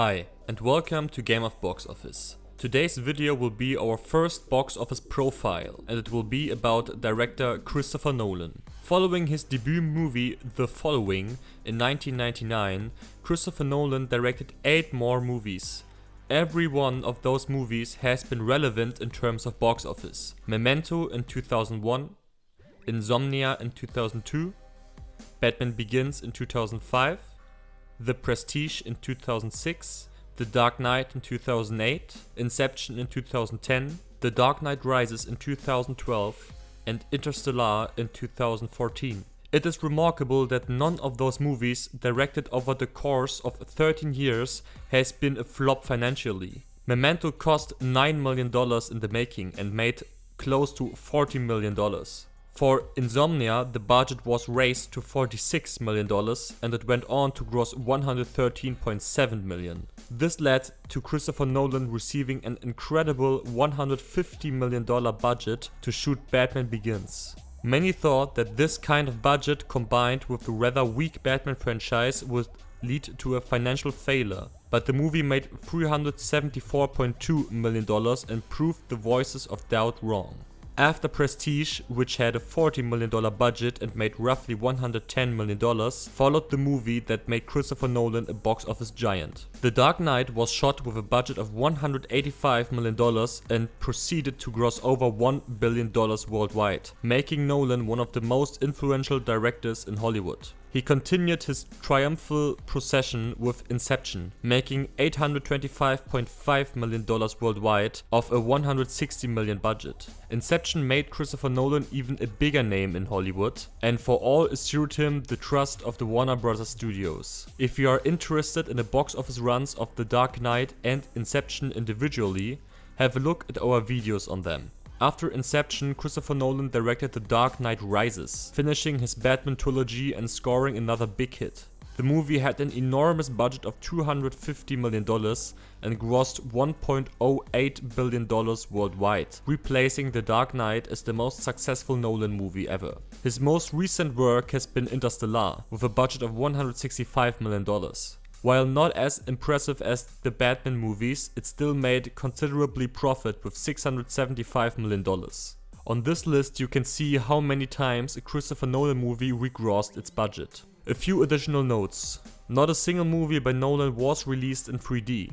Hi, and welcome to Game of Box Office. Today's video will be our first box office profile, and it will be about director Christopher Nolan. Following his debut movie The Following in 1999, Christopher Nolan directed 8 more movies. Every one of those movies has been relevant in terms of box office. Memento in 2001, Insomnia in 2002, Batman Begins in 2005, The Prestige in 2006, The Dark Knight in 2008, Inception in 2010, The Dark Knight Rises in 2012, and Interstellar in 2014. It is remarkable that none of those movies, directed over the course of 13 years, has been a flop financially. Memento cost $9 million in the making and made close to $40 million. For Insomnia, the budget was raised to $46 million and it went on to gross $113.7 million. This led to Christopher Nolan receiving an incredible $150 million budget to shoot Batman Begins. Many thought that this kind of budget combined with the rather weak Batman franchise would lead to a financial failure, but the movie made $374.2 million and proved the voices of doubt wrong. After Prestige, which had a $40 million budget and made roughly $110 million, followed the movie that made Christopher Nolan a box office giant. The Dark Knight was shot with a budget of $185 million and proceeded to gross over $1 billion worldwide, making Nolan one of the most influential directors in Hollywood. He continued his triumphal procession with Inception, making $825.5 million worldwide of a $160 million budget. Inception made Christopher Nolan even a bigger name in Hollywood, and for all assured him the trust of the Warner Bros. Studios. If you are interested in the box office runs of The Dark Knight and Inception individually, have a look at our videos on them. After Inception, Christopher Nolan directed The Dark Knight Rises, finishing his Batman trilogy and scoring another big hit. The movie had an enormous budget of $250 million and grossed $1.08 billion worldwide, replacing The Dark Knight as the most successful Nolan movie ever. His most recent work has been Interstellar, with a budget of $165 million. While not as impressive as the Batman movies, it still made considerably profit with $675 million. On this list you can see how many times a Christopher Nolan movie regrossed its budget. A few additional notes. Not a single movie by Nolan was released in 3D.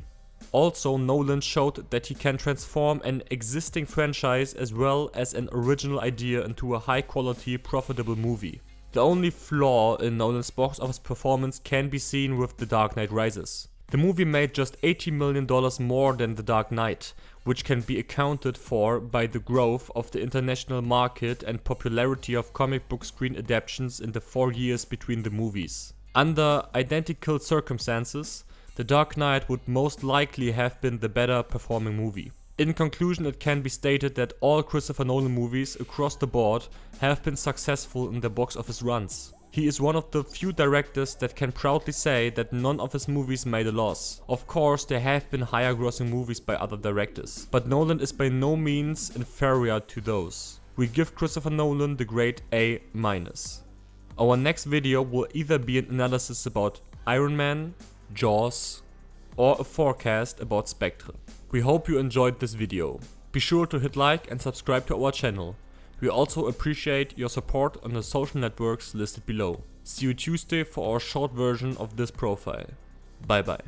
Also, Nolan showed that he can transform an existing franchise as well as an original idea into a high quality, profitable movie. The only flaw in Nolan's box office performance can be seen with The Dark Knight Rises. The movie made just $80 million more than The Dark Knight, which can be accounted for by the growth of the international market and popularity of comic book screen adaptations in the 4 years between the movies. Under identical circumstances, The Dark Knight would most likely have been the better performing movie. In conclusion, it can be stated that all Christopher Nolan movies across the board have been successful in their box office runs. He is one of the few directors that can proudly say that none of his movies made a loss. Of course, there have been higher grossing movies by other directors, but Nolan is by no means inferior to those. We give Christopher Nolan the grade A-. Our next video will either be an analysis about Iron Man, Jaws, or a forecast about Spectre. We hope you enjoyed this video. Be sure to hit like and subscribe to our channel. We also appreciate your support on the social networks listed below. See you Tuesday for our short version of this profile. Bye bye.